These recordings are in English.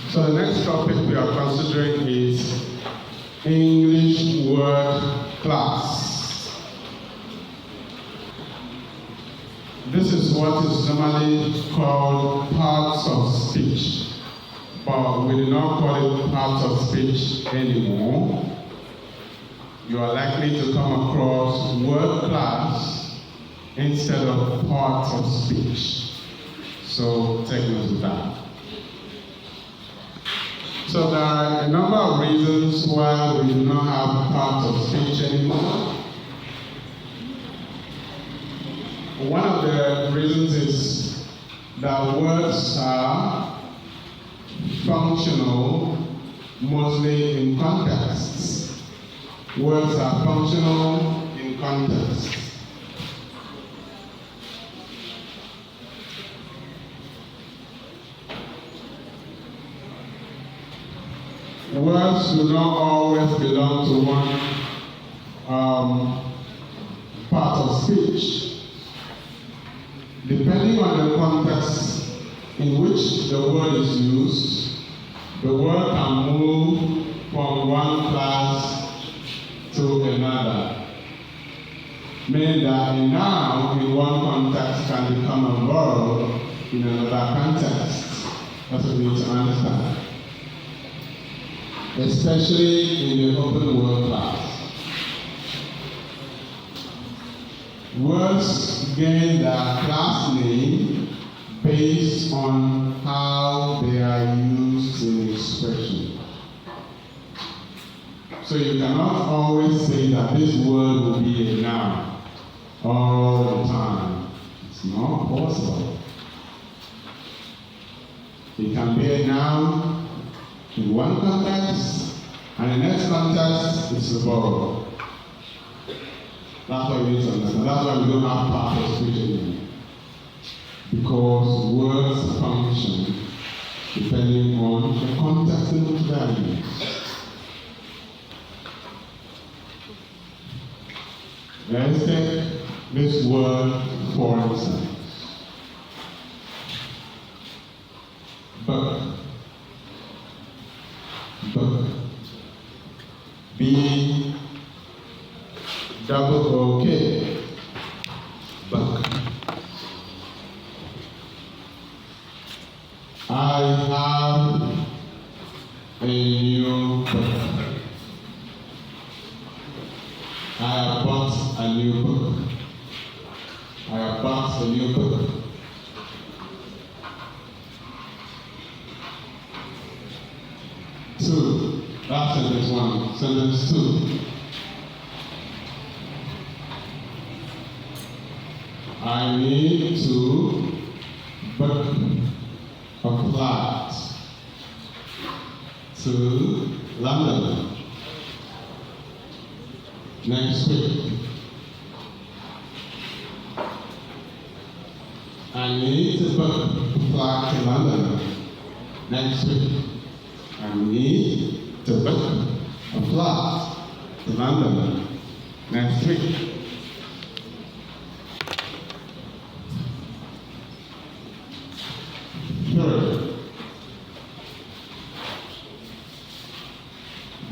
So the next topic we are considering is English word class. This is what is normally called parts of speech, but we do not call it parts of speech anymore. You are likely to come across word class instead of parts of speech. So take note of that. So there are a number of reasons why we do not have parts of speech anymore. One of the reasons is that words are functional mostly in contexts. Words are functional in context. Words do not always belong to one part of speech. Depending on the context in which the word is used, the word can move from one class to another. Meaning that a noun in one context can become a verb in another context. That's what we need to understand. Especially in the open word class. Words gain their class name based on how they are used in expression. So you cannot always say that this word will be a noun all the time. It's not possible. It can be a noun in one context, and the next context is a verb. That's what we need to understand. That's why we don't have part of speech anymore. Because words function depending on the context in which they are used. Let's take this word for instance. Book. Book. B double OK. Book. I have a new book. I have bought a new book. I have bought a new book. Two. That's sentence one. Sentence two. I need to book a flight to London next week. I need to book a flight to London next week. I need to book a flight to London next week. Third,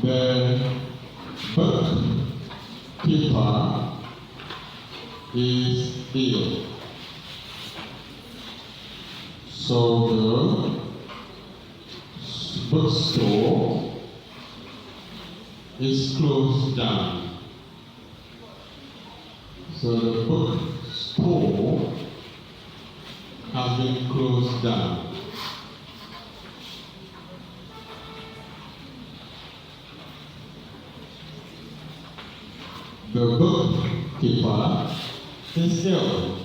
the bookkeeper is ill. So the bookstore is closed down. So the bookstore has been closed down. The bookkeeper is ill.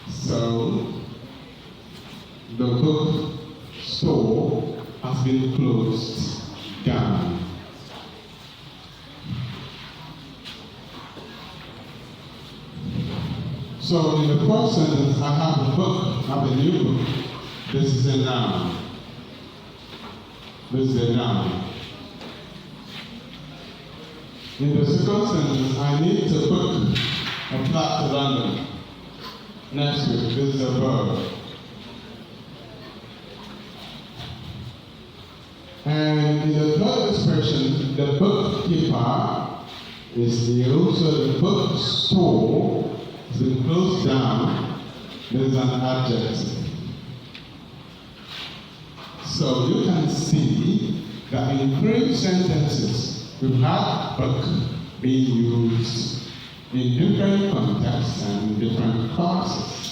So the bookstore has been closed down. So in the first sentence, I have a book, I have a new book. This is a noun. This is a noun. In the second sentence, I need to book a flight to London next week. This is a verb. And in the third expression, the bookkeeper is ill, so the bookstore has been closed down. There's an adjective. So you can see that in 3 sentences, we've had book being used in different contexts and different classes.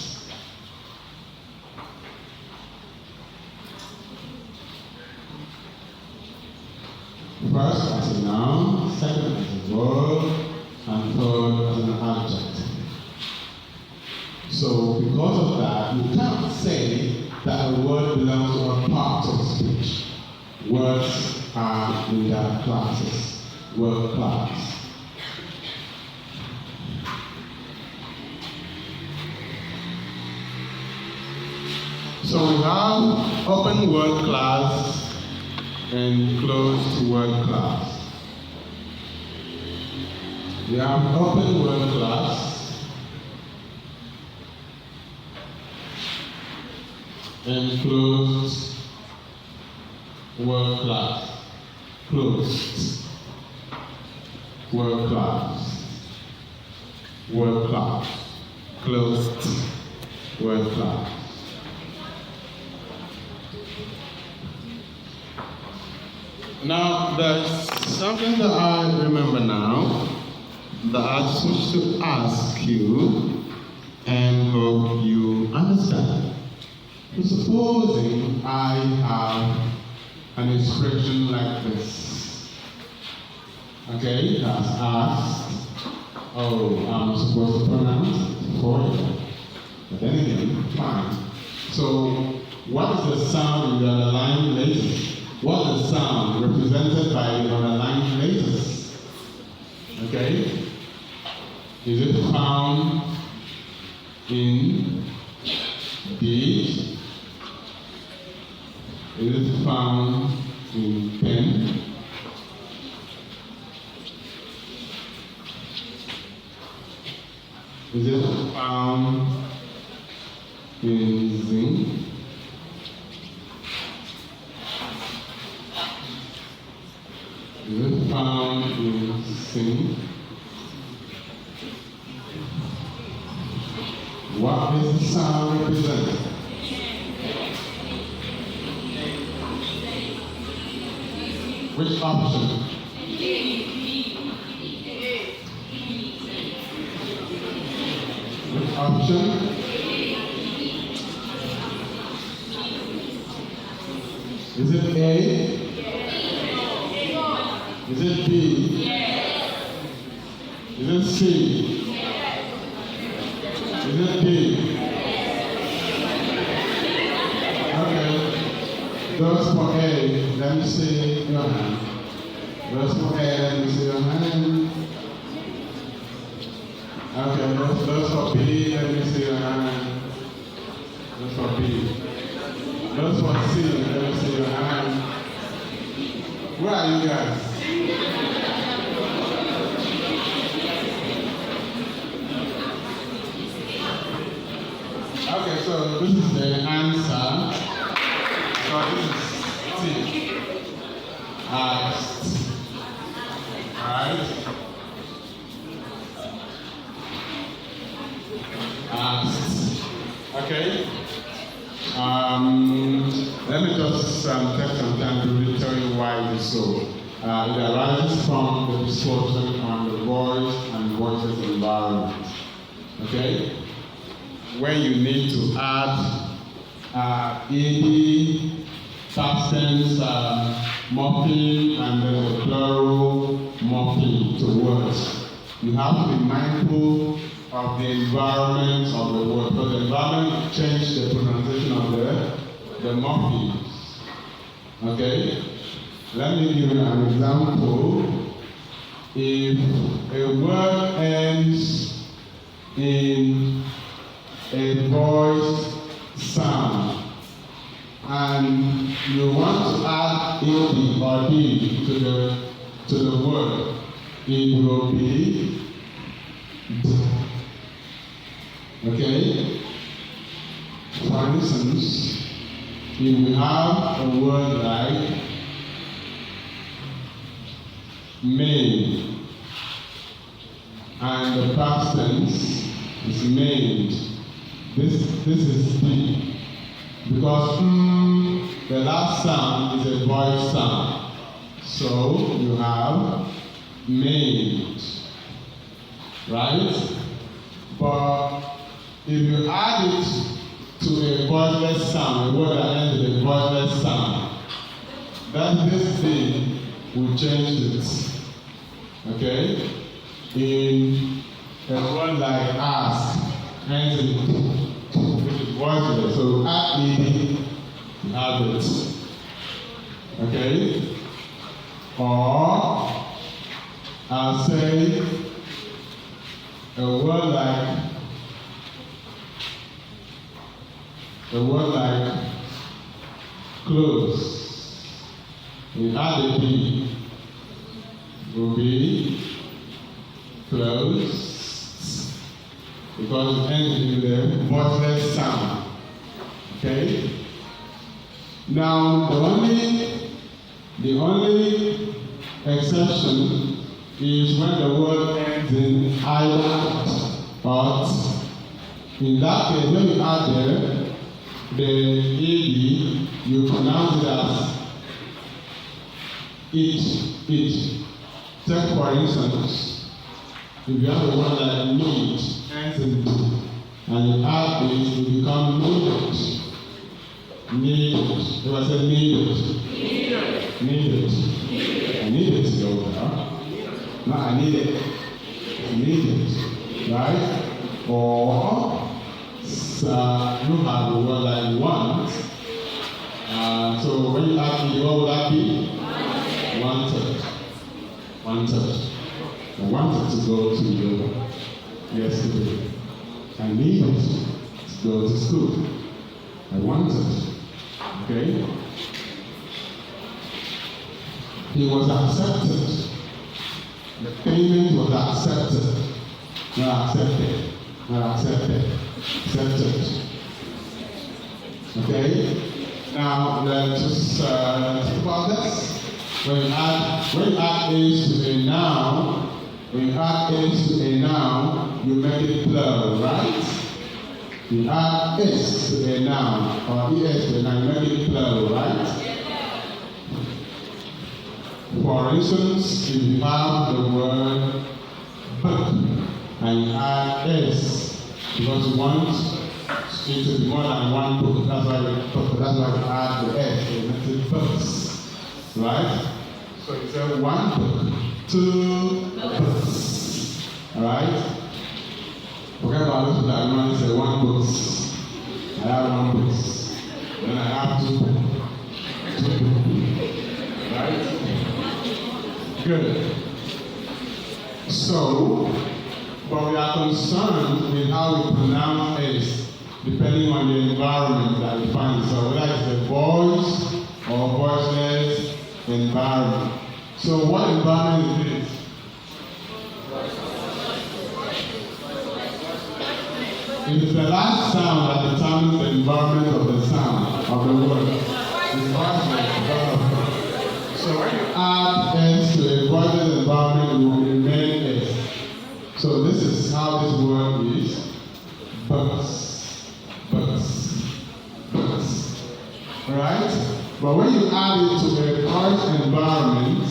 First as a noun, second as a verb, and third as an adjective. So because of that, you can't say that a word belongs to a part of speech. Words are in their classes, word class. So we have open word class and closed word class. We have open word class and closed word class. Closed word class. Word class. Closed word class. Now, there's something that I remember now that I just wish to ask you and hope you understand. Supposing I have an expression like this. Okay, it has asked. Oh, I'm supposed to pronounce it for you. But then again, fine. So, what is the sound in the underlying letters? What is the sound represented by the underlying letters? Okay? Is it found in did? Is it found in pen? Is it found in zinc? Is it found in zinc? What is the sound represented? Which option? Which option? Is it A? Is it B? Yes. Is it C? Yes. Is it D? Yes. Okay. Those for A, let me see your hand. Those for A, let me see your hand. Okay, those for B, let me see your hand. Those for B. Those for C, let me see your hand. Where are you guys? Okay, so this is the answer. So this is C. Asked. Alright? Asked. Okay? Let me just take some time to really tell you why it is so. It arises from the discussion on the voice and voices environment. Okay? When you need to add ed, past tense, morpheme, and then the plural morpheme to words, you have to be mindful of the environment of the word, because the environment changes the pronunciation of the morphemes. Okay? Let me give you an example. If a word ends in a voiced sound, and you want to add ed or d to the word, it will be d. Okay? For instance, if we have a word like made. And the past tense is made. This is B. Because the last sound is a voice sound. So you have made. Right? But if you add it to a voiceless sound, a word that ends with a voiceless sound, then this thing will change it. Okay? In a word like ask, ends which is voiceless. So add it, you have it. Okay? Or I'll say a word like close. We add a B, will be close, because it ends with a voiceless sound. Okay? Now the only exception is when the word ends in either or. In that case, when you add there, the AD, you pronounce it as it. Take for instance, if you have a word like need, ends in D, and you add it, it becomes needed. Needed. If I say needed. Needed. I need it to go there. No, I need it. I need it. Right? Or you have a word like want. So when you ask me, what would that be? Wanted. I wanted to go to yoga yesterday. I needed to go to school. I wanted. Okay? He was accepted. The payment was accepted. Not accepted. Accepted. Okay? Now let's just talk about this. When you add is to a noun, you make it plural, right? You add is to a noun or es to a noun, you make it plural, right? For instance, if you have the word book and you add is, because you want it to be more than one book, that's why you add the s, so it makes it books, right? So you say one book, two books, alright? Forget about those that normally say one books. I have one books. Then I have two books. Right? Good. So, but we are concerned with how we pronounce S, depending on the environment that we find. So whether it's a voice or voiceless environment. So what environment is this? It is the last sound that determines the environment of the sound of the word. It's voiceless. So when you add S to a voiceless environment, it will remain S. So this is how this word is. Books. Right? But when you add it to a voice environment,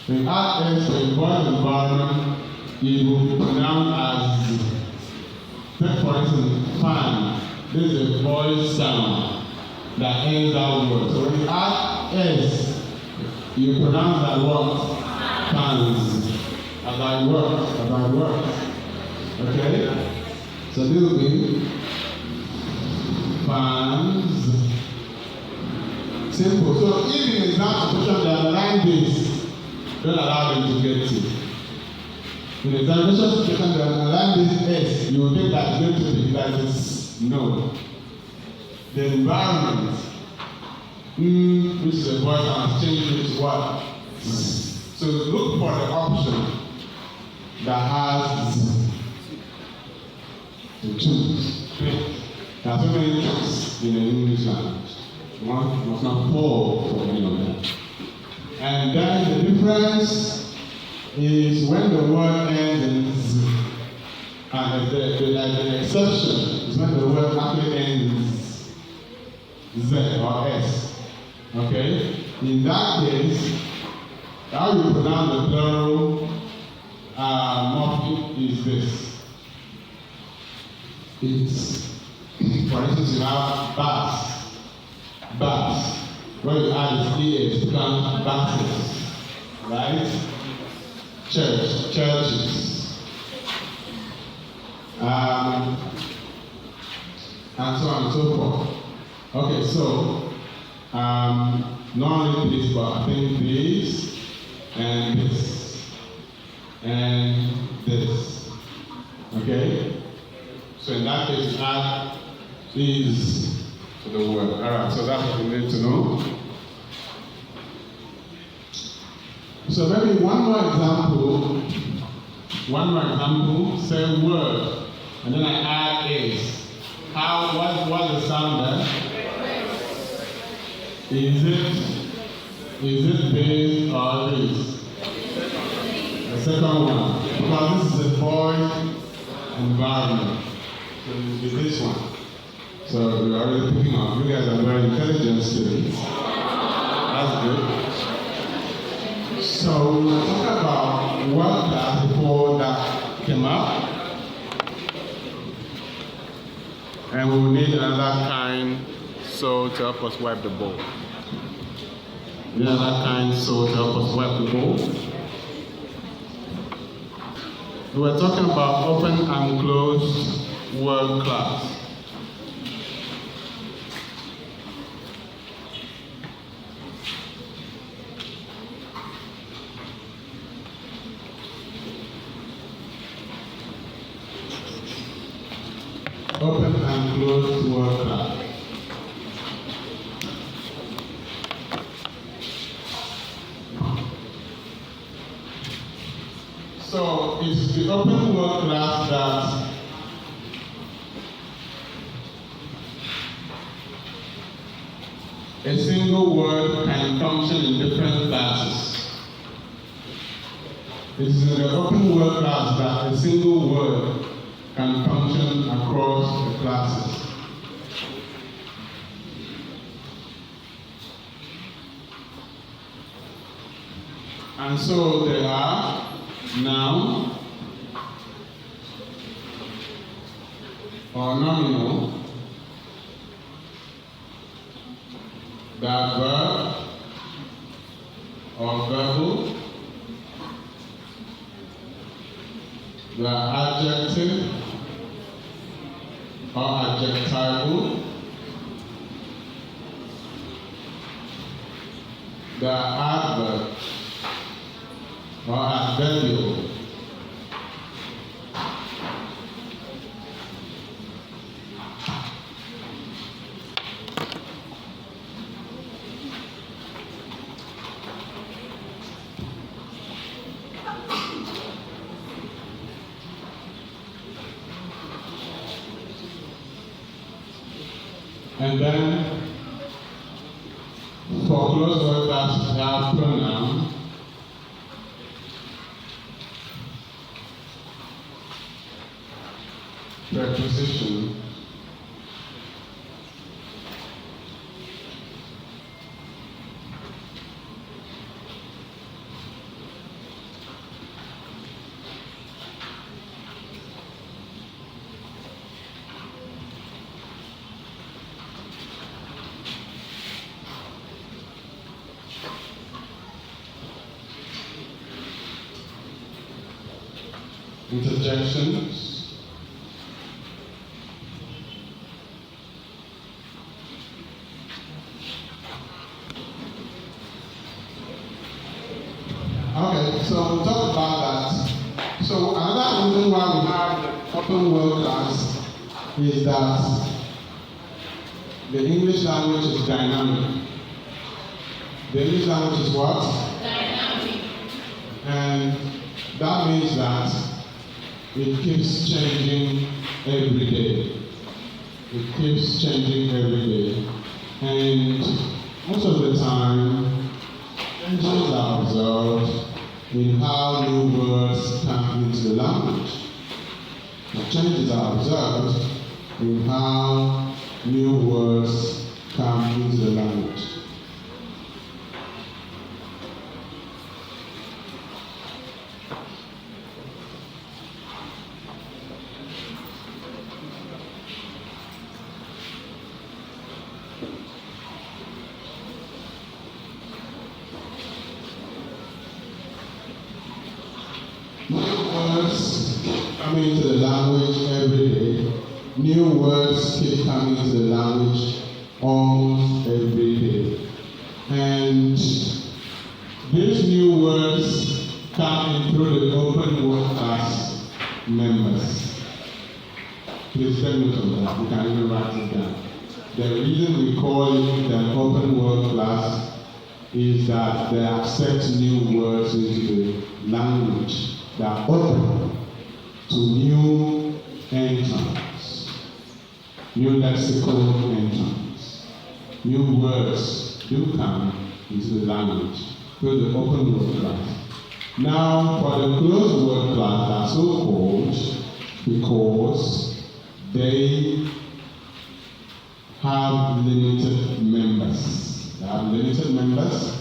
when you add S to a voice environment, it will be pronounced as, take for instance, fan. This is a voice sound that ends that word. So when you add S, you pronounce that word fans. As I work. Okay? So this will be fans. Simple. So if in exam situation they underline this, don't allow them to get it. In examination situation they underline this S, you will think that it's going to be like this. No. The environment, which is a voice and change it to what? So look for the option that has to choose. There are so many choices in the English language. One must not fall for any of them. And then the difference is when the word ends in Z. And the exception is when the word actually ends Z or S. Okay? In that case, how you pronounce the plural morpheme is this. It's, for instance, you have baths. Baths. What you add is ES, become baths. Right? Church, churches. And so on and so forth. Okay, so, not only this, but I think this, and this, and this. Okay? So in that case, you add these to the word. Alright, so that's what you need to know. So maybe one more example, say word, and then I add is. What's the sound there? Is it this or this? The second one, because this is a void environment. So it is this one. So we're already picking up. You guys are very intelligent students. That's good. So we'll talk about word class before that came up. And we will need another kind so to help us wipe the bowl. We need another kind so to help us wipe the bowl. We were talking about open and closed word class. Open and closed word class. So it's the open word class that a single word can function in different classes. It is in the open word class that a single word can function across the classes. And so there are noun or nominal, the verb or verbal, the adjective or adjectival, the adverb or adverbial. And then, for closed word classes, we have pronoun, preposition, interjections, okay, so we'll talk about that. So another reason why we have open word class is that the English language is dynamic. The English language is what? Dynamic. And that means that it keeps changing every day. It keeps changing every day. And most of the time, changes are observed in how new words come into the language. The changes are observed in how new words come into the language. Coming to the language every day. New words keep coming to the language almost every day. And these new words come in through the open word class members. Please take note of that. You can even write it down. The reason we call it the open word class is that they accept new words into the language. They are open to new entrants, new lexical entrants. New words do come into the language through the open word class. Now, for the closed word class, they are so called because they have limited members. They have limited members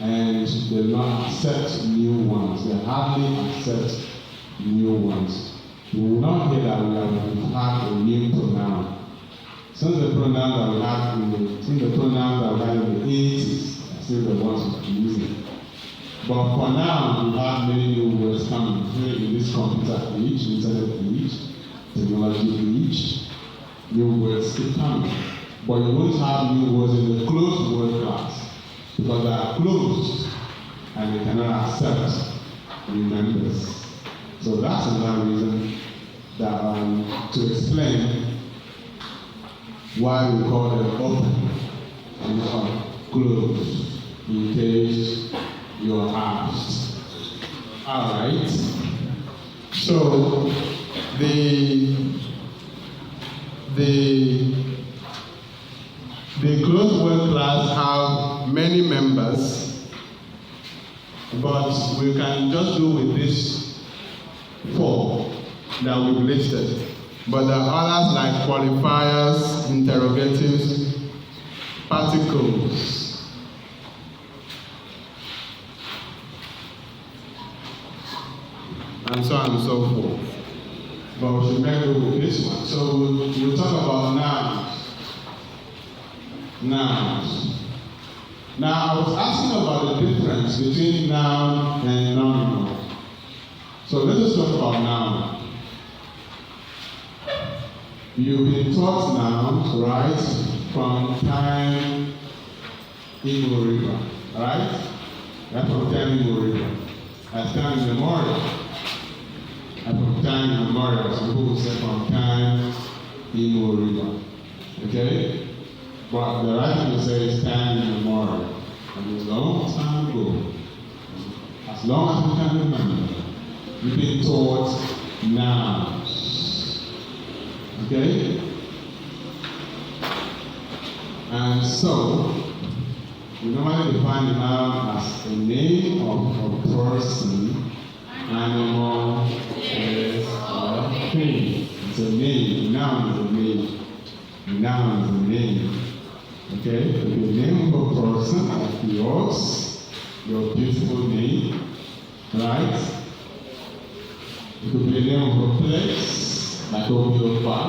and they do not accept new ones. They hardly accept new ones. You will not hear that we have had a new pronoun. Since the pronouns that we had in the 80s are still the ones we're using. But for now, we have many new words coming in this computer age, internet age, technology age. New words keep coming. But you won't have new words in the closed word class because they are closed and they cannot accept new members. So that's another reason that to explain why we call them open and not closed, in case you are asked. All right. So the closed word class have many members, but we can just do with this 4 that we've listed. But there are others like qualifiers, interrogatives, particles. And so on and so forth. But we should make it with this one. So we'll talk about nouns. Nouns. Now, I was asking about the difference between noun and nominal. So let us talk about noun. You've been taught nouns, right, from time immemorial, right? That's from time immemorial. That's time immemorial. And from time immemorial, some people say from time immemorial. Okay? But the right thing to say is time immemorial. And it's a long time ago. As long as we can remember, we've been taught nouns. Okay? And so, we normally define the noun as a name of a person, animal, place, or thing. It's a name. A noun is a name. A noun is a name. Okay? It could be a name of a person like yours, your beautiful name, right? It could be a name of a place, like Obiokpa.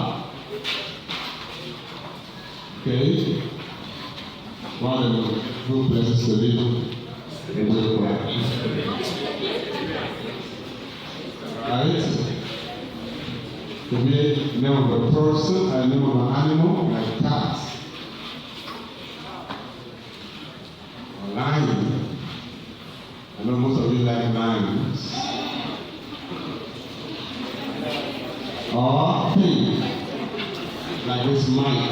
Okay? One of the good places to live in Obiokpa. Right? Could be a name of a person, a name of an animal, like cat. Or lion. I know most of you like lions. Or thing, like this mic.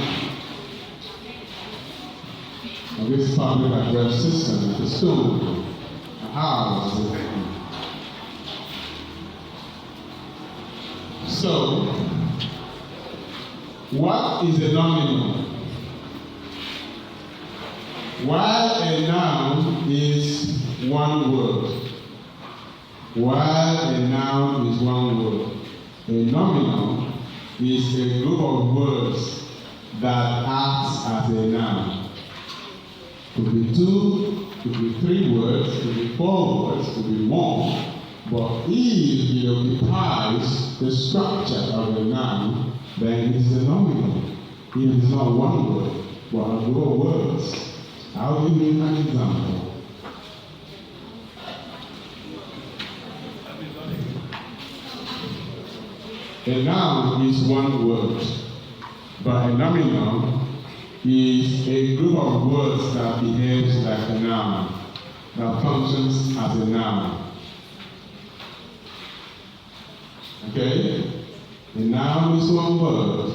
Or this public address system, like a stone, a house. So, what is a nominal? While a noun is one word, while a noun is one word. A nominal is a group of words that acts as a noun. Could be 2, could be 3 words, could be 4 words, could be more. But if it occupies the structure of a noun, then it is a nominal. It is not one word, but a group of words. I'll give you an example. A noun is one word, but a nominal is a group of words that behaves like a noun, that functions as a noun. Okay? A noun is one word,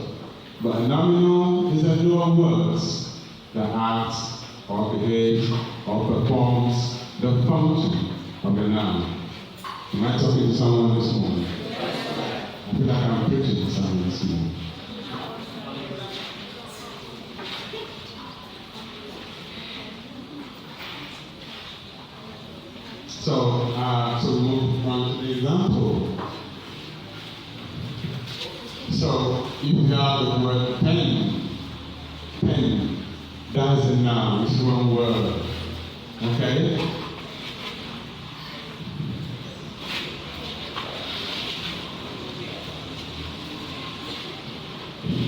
but a nominal is a group of words that acts or behaves or performs the function of a noun. Am I talking to someone this morning? I feel like I'm preaching to someone this morning. So we move on to the example. So if you have the word pen, that is a noun, it's one word. Okay?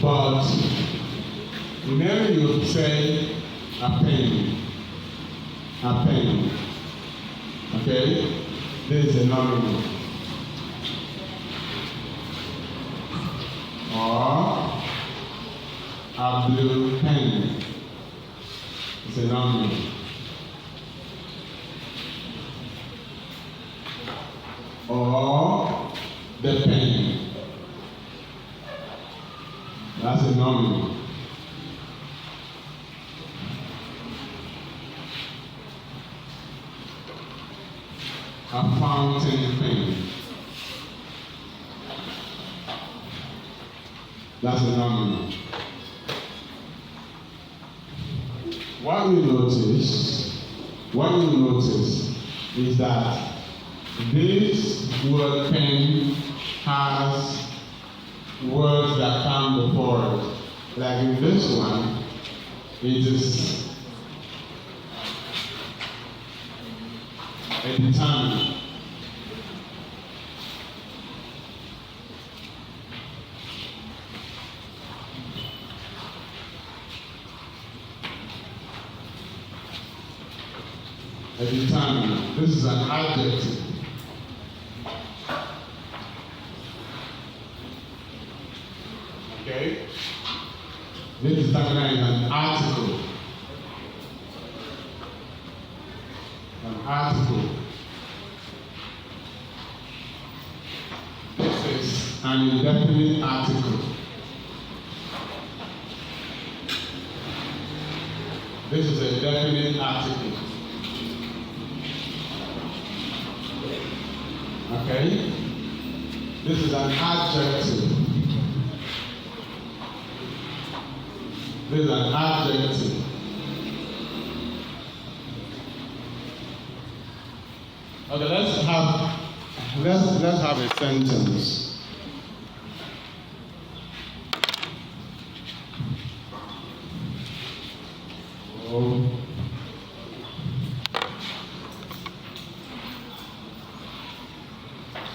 But whenever you say a pen, okay, this is a nominal. Or a blue pen, it's a nominal. Or the pen, that's a nominal. A fountain pen, that's a nominal. What you notice is that this word pen has words that come before it. Like in this one, it is a determinant. A determinant. This is an adjective. Okay? This is an article. An article. This is an indefinite article. This is a definite article. Okay? This is an adjective. This is an adjective. Okay, let's have a sentence.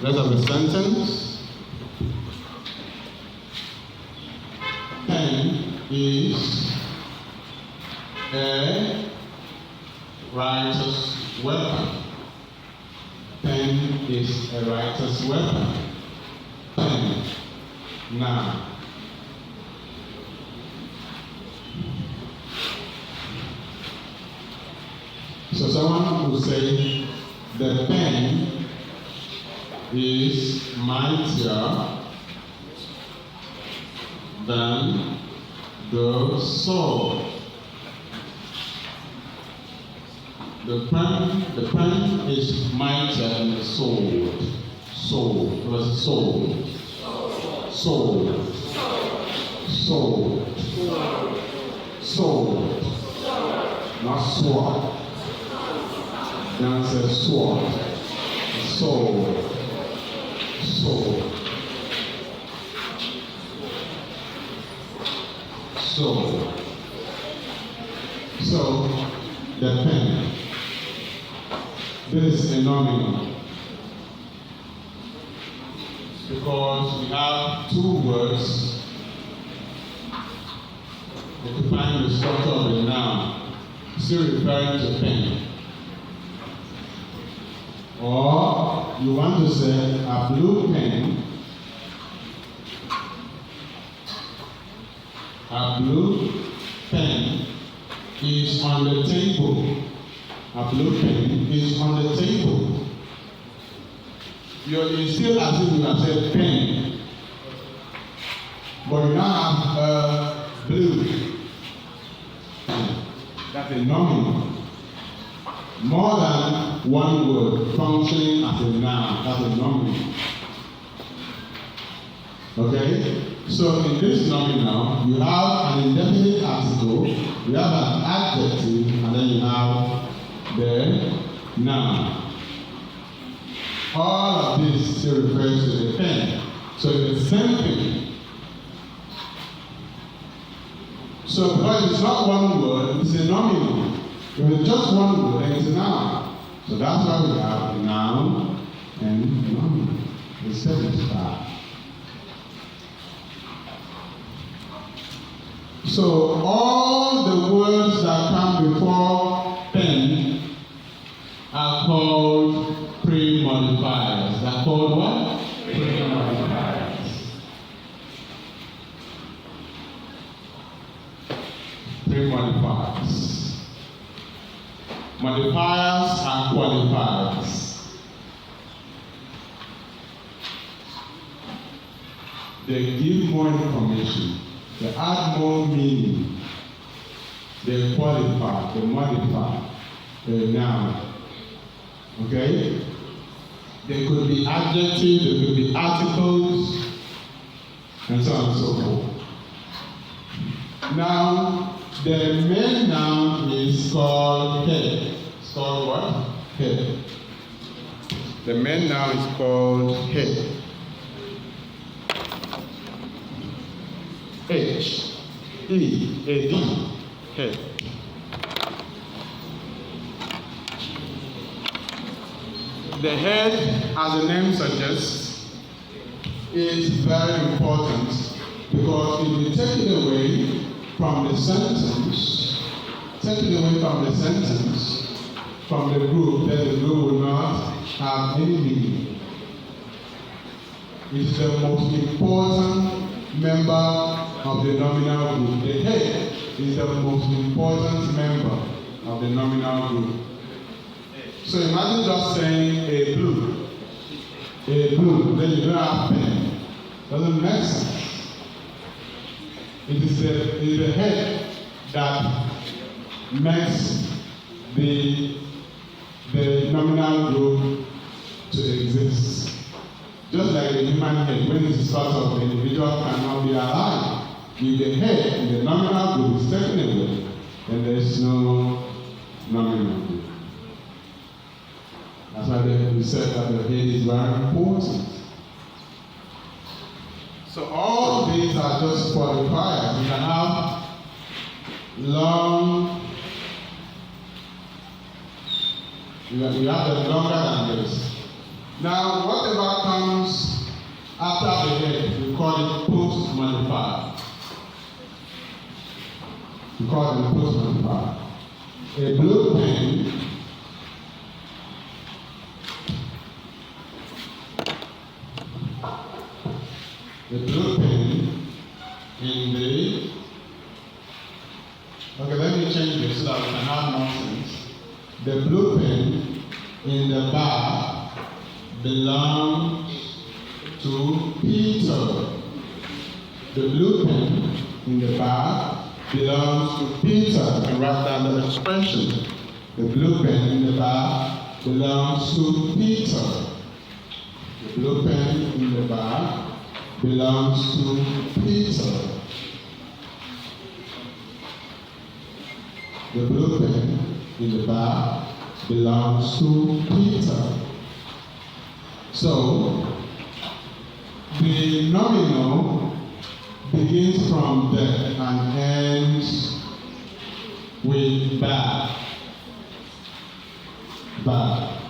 Let's have a sentence. Pen is a writer's weapon. Pen is a writer's weapon. Pen. Now. So someone will say the pen is mightier than the sword. The pen is mightier than the sword. Sword. What is sword? Sword. Sword. Sword. Not sword. The answer is sword. Soul. Soul. Soul. So, the pen. This is a nominal. Because we have two words occupying the structure of a noun, still referring to pen. Or you want to say a blue pen. A blue pen is on the table. A blue pen is on the table. You still as if you have said pen, but you now have blue. That's a nominal. More than one word functioning as a noun. That's a nominal. Okay? So in this nominal, you have an indefinite article, you have an adjective, and then you have the noun. All of this still refers to the pen. So it's the same thing. So because it's not one word, it's a nominal. If it's just one word, then it's a noun. So that's why we have a noun and a nominal. The seventh part. So all the words that come before pen are called pre-modifiers. They're called what? Pre-modifiers. Pre-modifiers. Modifiers are qualifiers. They give more information. They add more meaning. They qualify, they modify the noun. Okay? They could be adjectives, they could be articles, and so on and so forth. Now, the main noun is called head. It's called what? Head. The main noun is called head. H-E-A-D, head. The head, as the name suggests, is very important because if you take it away from the sentence, from the group, then the group will not have any meaning. It's the most important member of the nominal group. The head is the most important member of the nominal group. So imagine just saying a blue, then you don't have pen. Doesn't make sense. It is the head that makes the nominal group to exist. Just like the human head, when it's sort of the individual cannot be alive. If the head in the nominal group is taken away, then there is no nominal group. That's why we said that the head is very important. So all these are just qualifiers. You can have long, you have the longer than this. Now, whatever comes after the head, we call it post-modifier. We call it a post-modifier. A blue pen in the, okay, let me change this so that we can have nonsense. The blue pen in the bar belongs to Peter. The blue pen in the bar belongs to Peter. And write down the expression. The blue pen in the bar belongs to Peter. The blue pen in the bar belongs to Peter. The blue pen in the bar belongs to Peter. So, the nominal begins from there and ends with bad. Bad.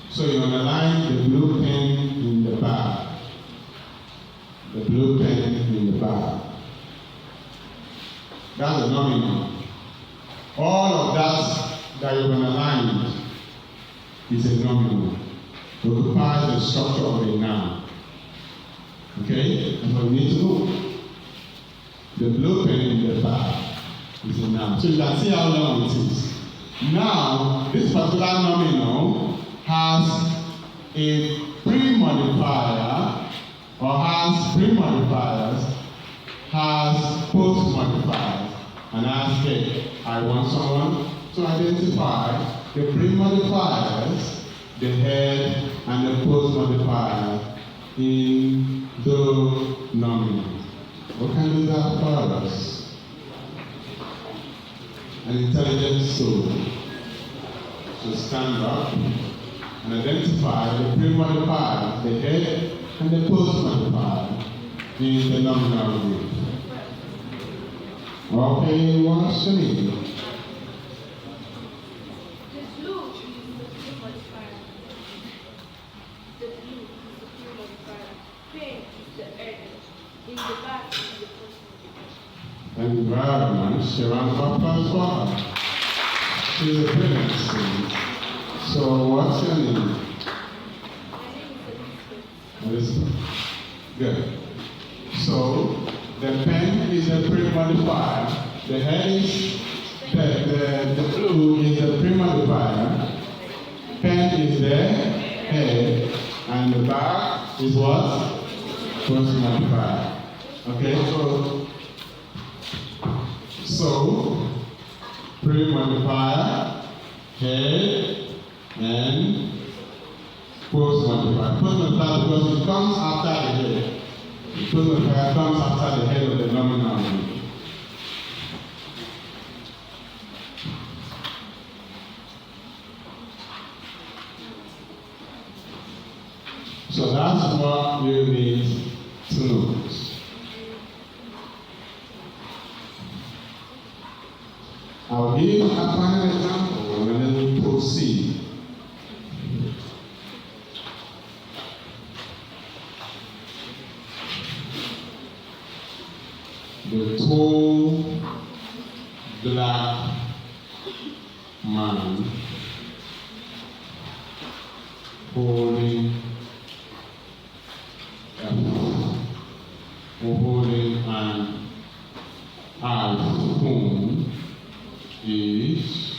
So you underline the blue pen in the bad. The blue pen in the bad. That's the nominal. All of that you've underlined is a nominal. It occupies the structure of a noun. Okay? That's what we need to know. The blue pen in the bag is a noun. So you can see how long it is. Now, this particular nominal has a pre-modifier, or has pre-modifiers, has post-modifiers, and has head. I want someone to identify the pre-modifiers, the head, and the post-modifier in the nominal. What can do that for us? An intelligent soul should stand up and identify the pre-modifier, the head, and the post-modifier in the nominal group. Okay, what's your name? Thank you very much. A round of applause for her. She's a brilliant student. So, what's your name? Elizabeth. Good. So, the pen is the pre-modifier. The head is the blue is the pre-modifier. Pen is the head, and the back is what? Post-modifier. Okay, so pre-modifier, head, and post-modifier. Post-modifier because it comes after the head. The post-modifier comes after the head of the nominal group. So that's what you need to know. I'll give you a final example and then we proceed. The tall, black man holding an iPhone is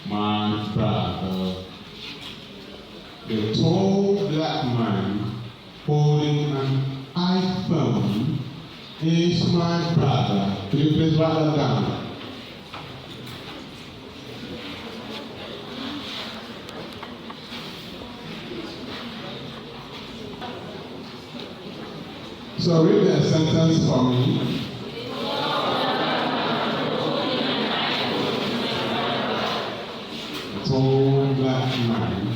my brother. The tall black man holding an iPhone is my brother. Could you please write that down? So read the sentence for me. Tall black man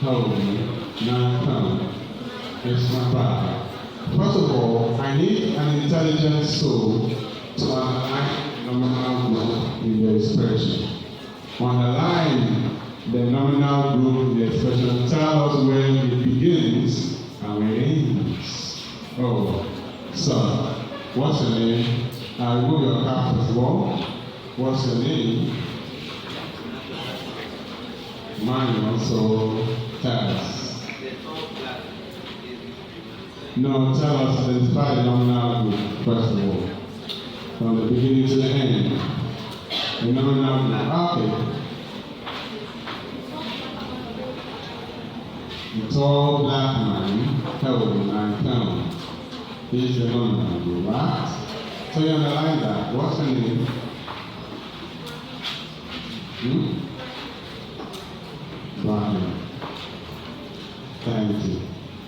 holding an iPhone is my brother. First of all, I need an intelligent soul to underline nominal group in the expression. Underline the nominal group in the expression. Tell us where it begins and where it ends. Oh, so, what's your name? Remove your cap first of all. What's your name? Mine also tell us. No, tell us, identify the nominal group, first of all. From the beginning to the end. The nominal group. Okay. The tall black man holding an iPhone is the nominal group, right? So you underline that. What's your name? Brian. Thank you.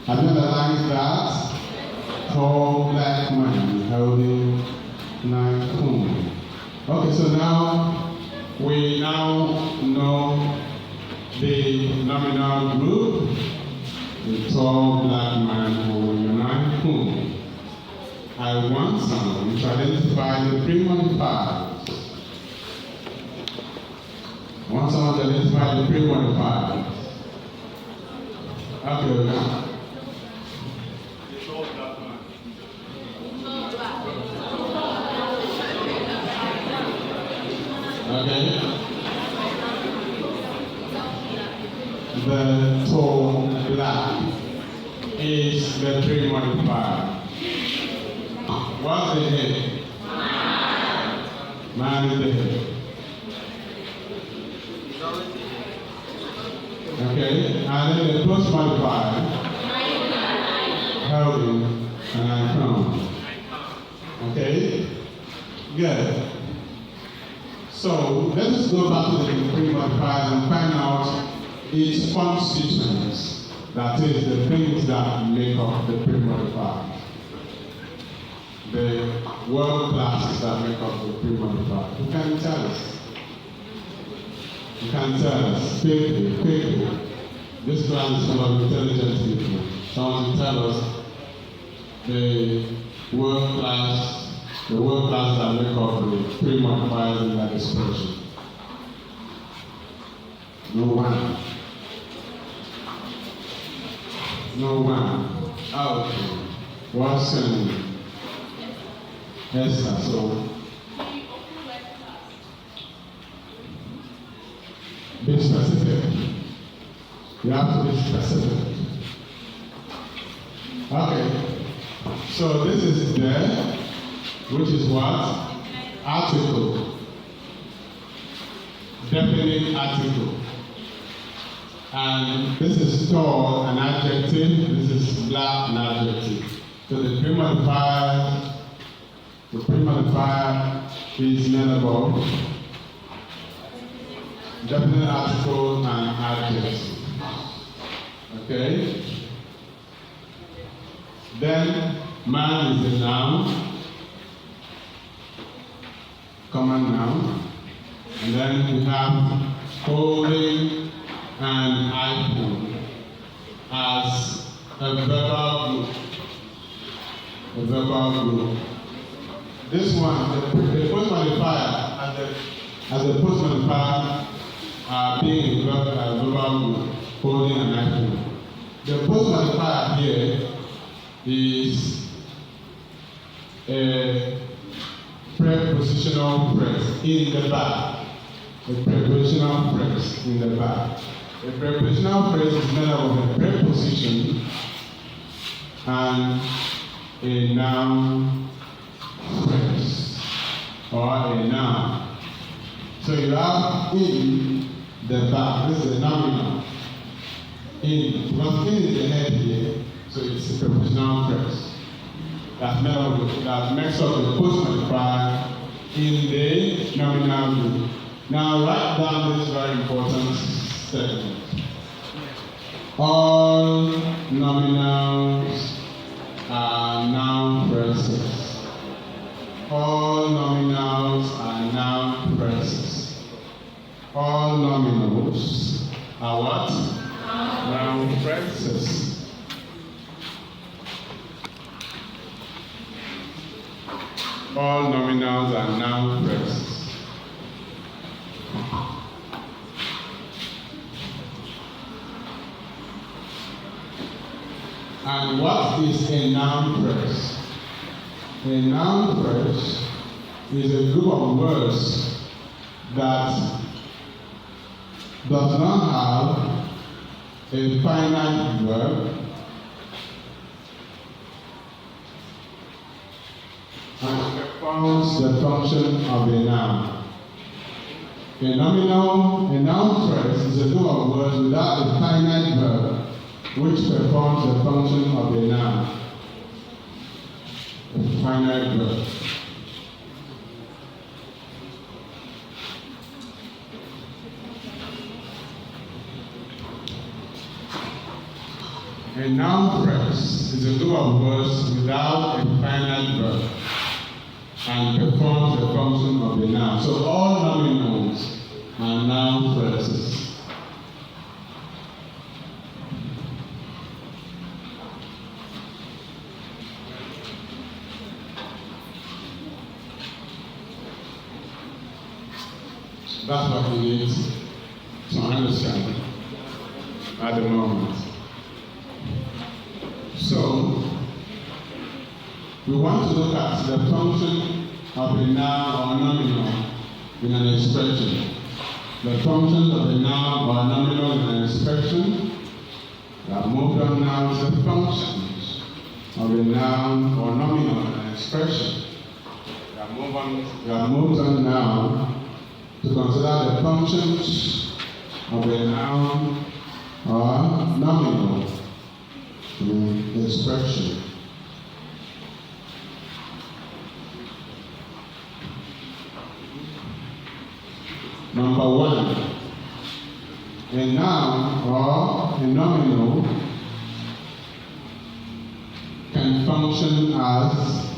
Have you underlined that? Tall black man holding an iPhone. Okay, so now we know the nominal group A tall black man who unite whom? I want someone to identify the pre-modifiers. I want someone to identify the pre-modifiers. Okay, now. Okay. The tall black is the pre-modifier. What's the head? Man is the head. Okay, and then the post modifier, holding, and I come. Okay, good. So let us go back to the pre-modifiers and find out its constituents. That is the things that make up the pre-modifier. The word classes that make up the pre-modifier. Who can tell us? You can tell us quickly. This class is full of intelligent people. Someone to tell us the word class that make up the pre-modifiers in that expression. No one. Okay. What's your name? Esther. So be specific. You have to be specific. Okay. So this is there, which is what? Article. Definite article. And this is tall, an adjective. This is black, an adjective. So the pre-modifier is never definite article and adjective. Okay? Then man is a noun, common noun. And then we have holding and iPhone as a verbal group. This one, the post modifier as a post modifier being a verbal group, holding an iPhone. The post modifier here is a prepositional phrase in the back. A prepositional phrase in the back. A prepositional phrase is made up of a preposition and a noun phrase or a noun. So you have in the back. This is a nominal. In, because in is the head here, so it's a prepositional phrase that makes up the post modifier in the nominal group. Now write down this very important statement. All nominals are noun phrases. All nominals are noun phrases. All nominals are what? Noun phrases. All nominals are noun phrases. And what is a noun phrase? A noun phrase is a group of words that does not have a finite verb and performs the function of a noun. A noun phrase is a group of words without a finite verb which performs the function of a noun. A finite verb. A noun phrase is a group of words without a finite verb and performs the function of a noun. So all nominals are noun phrases. That's what we need to understand at the moment. So, we want to look at the function of a noun or nominal in an expression. The functions of a noun or nominal in an expression. We have moved on now to the functions of a noun or nominal in an expression. We have moved on now to consider the functions of a noun or nominal in expression. Number one, a noun or a nominal can function as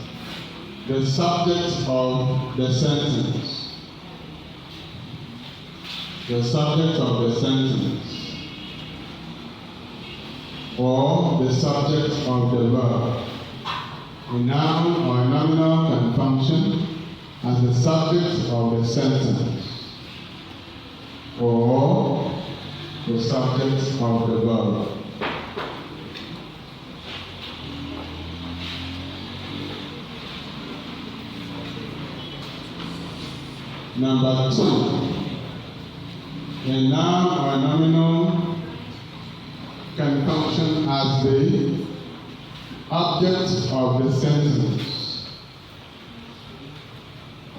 the subject of the sentence. The subject of the sentence. Or the subject of the verb. A noun or a nominal can function as the subject of the sentence or the subject of the verb. Number two, a noun or a nominal can function as the object of the sentence.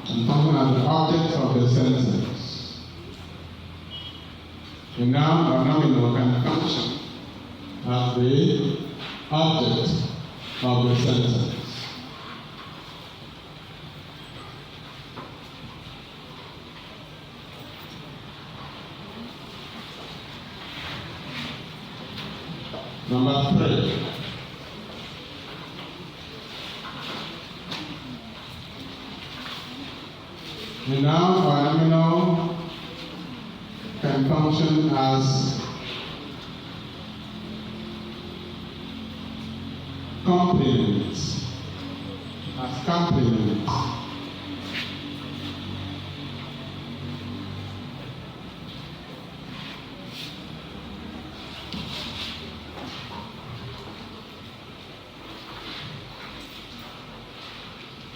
Can function as the object of the sentence. A noun or nominal can function as the object of the sentence. Number three, a noun or nominal can function as complement. As complement.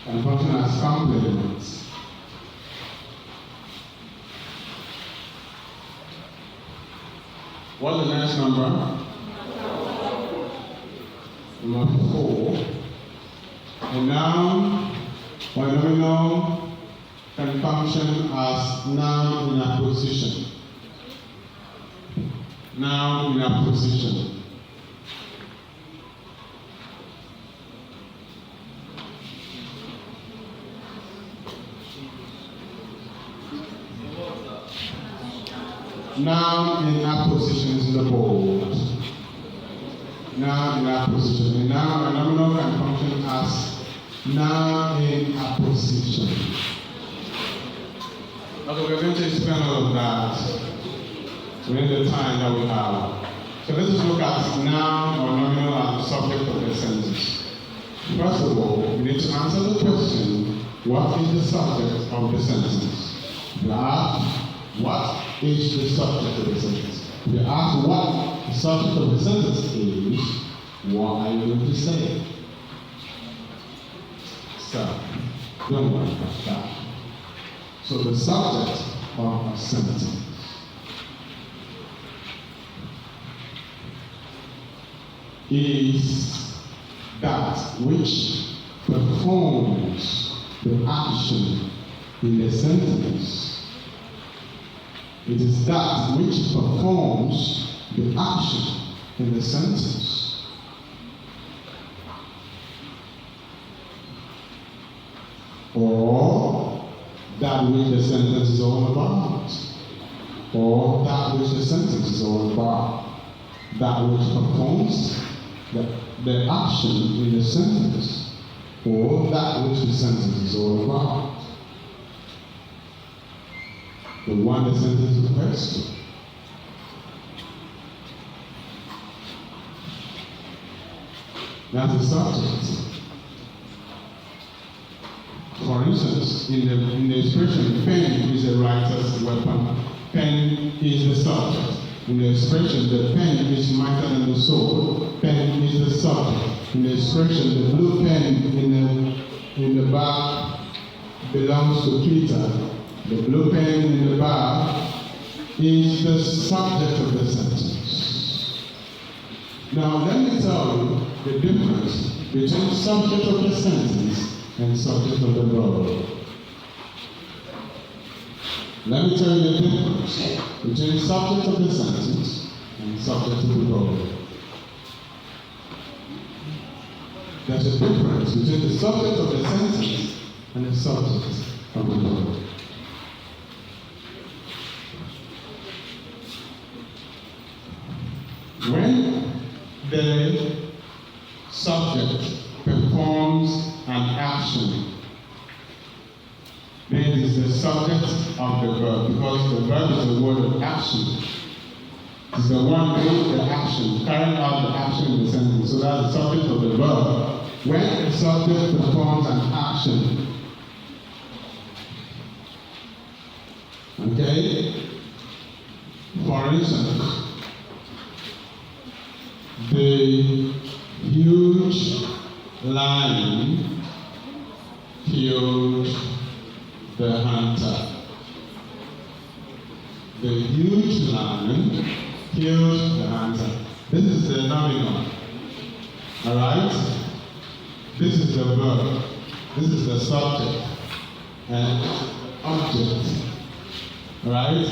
Can function as complement. What's the next number? Number four. A noun or a nominal can function as noun in apposition. Noun in apposition. Noun in apposition is in the bold. Noun in apposition. A noun or nominal can function as noun in apposition. Okay, we're going to explain all of that within the time that we have. So let's look at noun or nominal as the subject of the sentence. First of all, we need to answer the question, what is the subject of the sentence? You ask, what is the subject of the sentence? If you ask what the subject of the sentence is, what are you going to say? So, don't worry about that. So the subject of a sentence is that which performs the action in the sentence. It is that which performs the action in the sentence. Or that which the sentence is all about. Or that which the sentence is all about. That which performs the action in the sentence. Or that which the sentence is all about. The one the sentence refers to. That's the subject. For instance, in the expression, pen is a writer's weapon. Pen is the subject. In the expression, the pen is mightier than the sword. Pen is the subject. In the expression, the blue pen in the back belongs to Peter. The blue pen in the back is the subject of the sentence. Now, let me tell you the difference between subject of the sentence and subject of the verb. Let me tell you the difference between subject of the sentence and subject of the verb. There's a difference between the subject of the sentence and the subject of the verb. When the subject performs an action, then it is the subject of the verb, because the verb is the word of action. It's the one doing the action, carrying out the action in the sentence. So that's the subject of the verb. When the subject performs an action, okay? For instance, the huge lion killed the hunter. The huge lion killed the hunter. This is the nominal. Alright? This is the verb. This is the subject and object. Alright?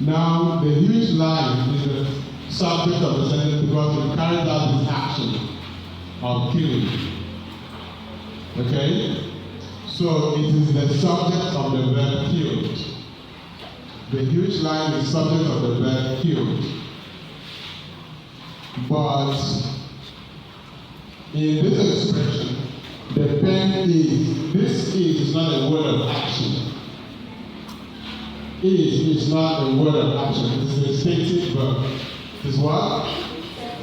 Now, the huge lion is the subject of the sentence because it carries out this action of killing. Okay? So it is the subject of the verb killed. The huge lion is subject of the verb killed. But in this expression, the pen is not a word of action. Is not a word of action. It is a stative verb. Is what?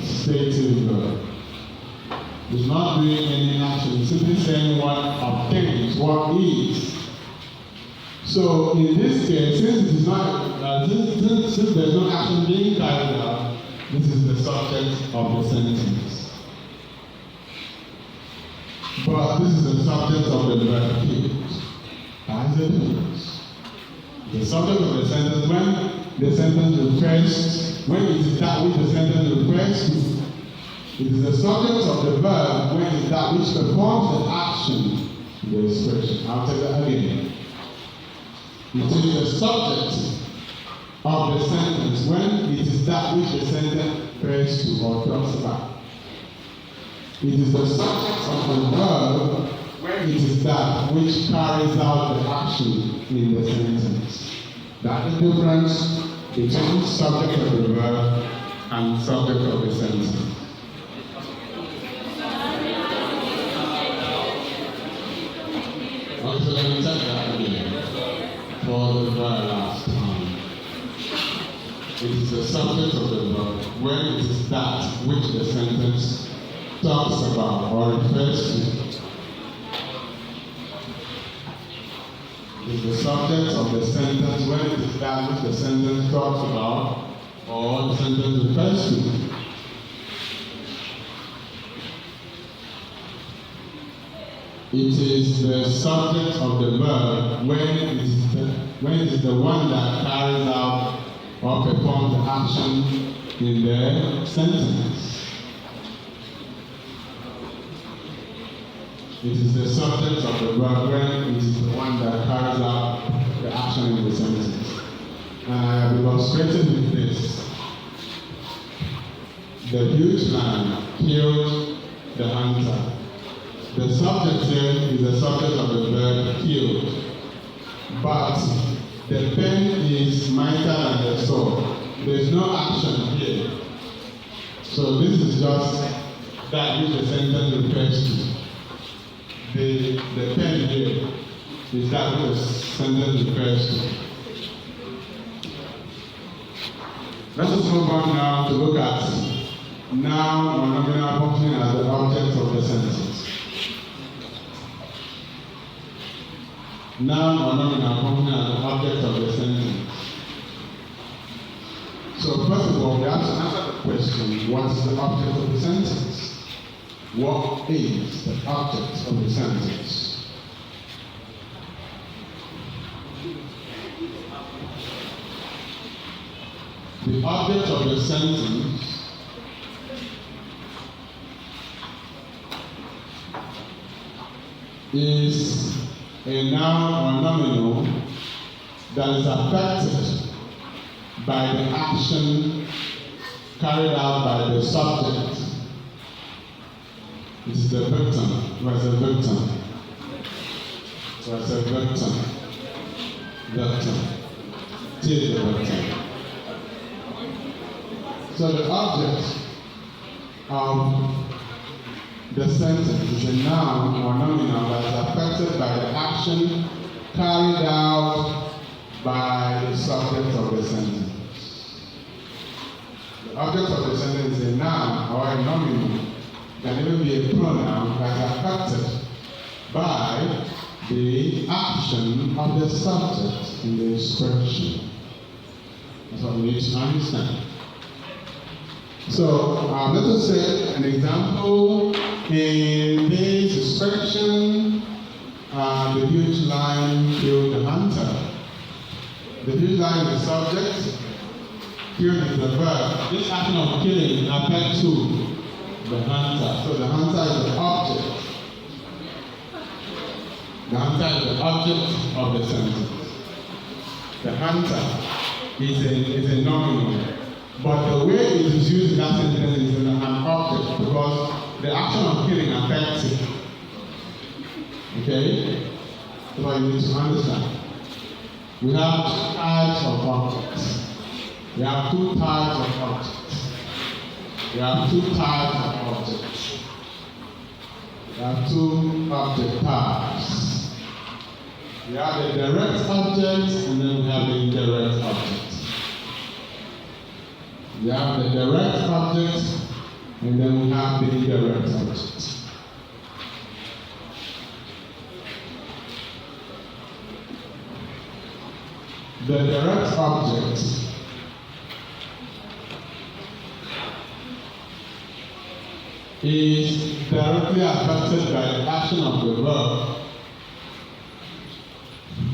Stative verb. It's not doing any action. It's simply saying what obtains, what is. So in this case, since it is not, since there's no action being carried out, this is the subject of the sentence. But this is the subject of the verb killed. That is the difference. The subject of the sentence, when the sentence refers, when it is that which the sentence refers to, it is the subject of the verb when it is that which performs the action, the expression. I'll take that again. It is the subject of the sentence when it is that which the sentence refers to or talks about. It is the subject of the verb when it is that which carries out the action in the sentence. That is the difference between subject of the verb and subject of the sentence. Okay, so let me check that again for the very last time. It is the subject of the verb when it is that which the sentence talks about or refers to. It is the subject of the sentence when it is that which the sentence talks about or the sentence refers to. It is the subject of the verb when it is the one that carries out or performs the action in the sentence. It is the subject of the verb when it is the one that carries out the action in the sentence. And I have illustrated with this. The huge lion killed the hunter. The subject here is the subject of the verb killed. But the pen is mightier than the sword. There is no action here. So this is just that which the sentence refers to. The pen here is that which the sentence refers to. Let us move on now to look at nominal functioning as the object of the sentence. noun or nominal accompanied as the object of the sentence. So first of all, we have to answer the question, what is the object of the sentence? What is the object of the sentence? The object of the sentence is a noun or nominal that is affected by the action carried out by the subject. It is the victim. Where's the victim? Where's the victim? Victim. It is the victim. So the object of the sentence is a noun or nominal that is affected by the action carried out by the subject of the sentence. The object of the sentence is a noun or a nominal, can even be a pronoun that is affected by the action of the subject in the expression. That's what we need to understand. So let us say an example in this expression, the huge lion killed the hunter. The huge lion is the subject, killed is the verb. This action of killing affects who? The hunter. So the hunter is the object. The hunter is the object of the sentence. The hunter is a nominal. But the way it is used in that sentence is an object because the action of killing affects it. Okay? That's what you need to understand. We have two types of objects. We have two types of objects. We have two types of objects. We have two object types. We have the direct object and then we have the indirect object. We have the direct object, and then we have the indirect object. The direct object is directly affected by the action of the verb.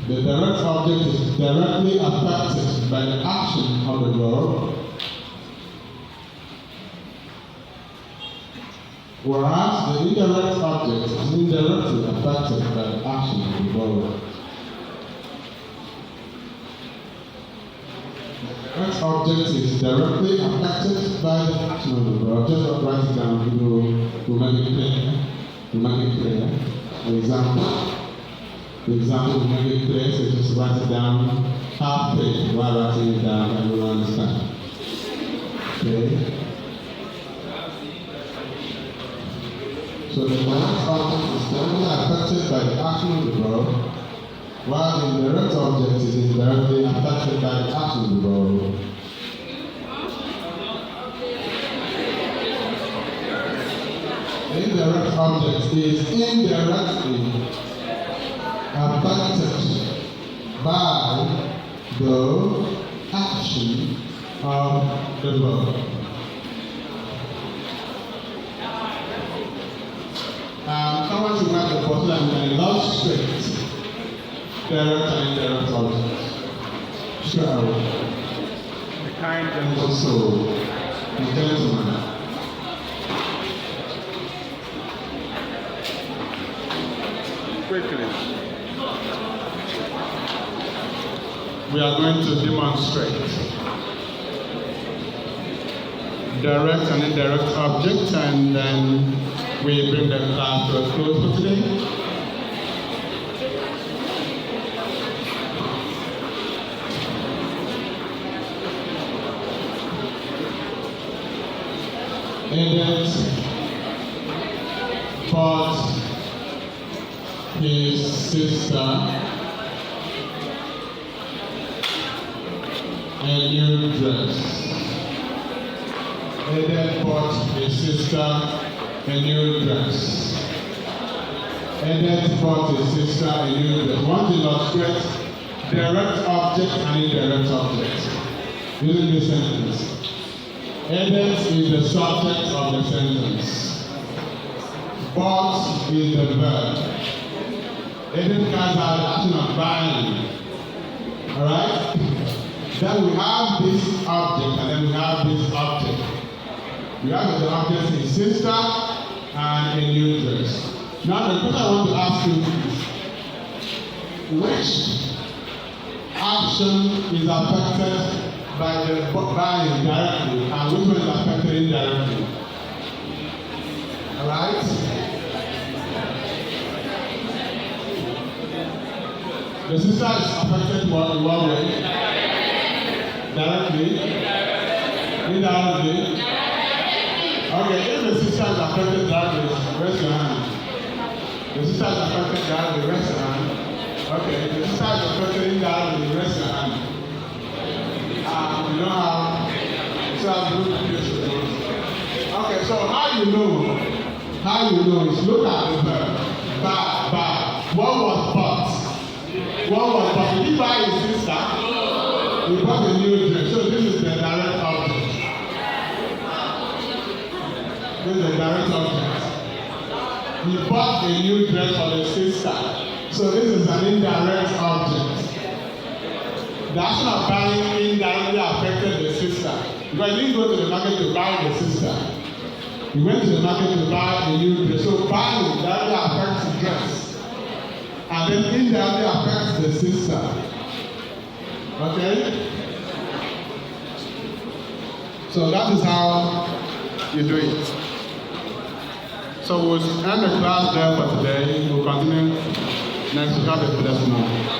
The direct object is directly affected by the action of the verb. Whereas the indirect object is indirectly affected by the action of the verb. The direct object is directly affected by the action of the verb. Just write it down, we'll make it clear. We'll make it clear. The example will make it clear, so just write it down half page while writing it down and we'll understand. Okay? So the direct object is directly affected by the action of the verb, while the indirect object is indirectly affected by the action of the verb. The indirect object is indirectly affected by the action of the verb. Someone should write the bottle and illustrate direct and indirect objects. Sure. The kind and also the gentleman. Quickly. We are going to demonstrate direct and indirect objects, and then we bring the class to a close for today. Edith bought his sister a new dress. Edith bought his sister a new dress. Edith bought his sister a new dress. We want to illustrate direct object and indirect object using this sentence. Edith is the subject of the sentence. Bought is the verb. Edith carries out the action of buying. Alright? Then we have this object and then we have this object. We have the object his sister and a new dress. Now the question I want to ask you is, which action is affected by the buying directly and which one is affected indirectly? Alright? The sister is affected in what way? Directly? Indirectly? Okay, if the sister is affected directly, raise your hand. The sister is affected directly, raise your hand. Okay, the sister is affected indirectly, raise your hand. You know how okay, so how you know is look at the verb. Buy. What was bought? What was bought? Did he buy his sister? He bought a new dress. So this is the direct object. This is the direct object. He bought a new dress for the sister. So this is an indirect object. The action of buying indirectly affected the sister. Because he didn't go to the market to buy the sister. He went to the market to buy a new dress. So buying directly affects the dress. And then indirectly affects the sister. Okay? So that is how you do it. So we'll end the class there for today. We'll continue next week. Have a blessed night.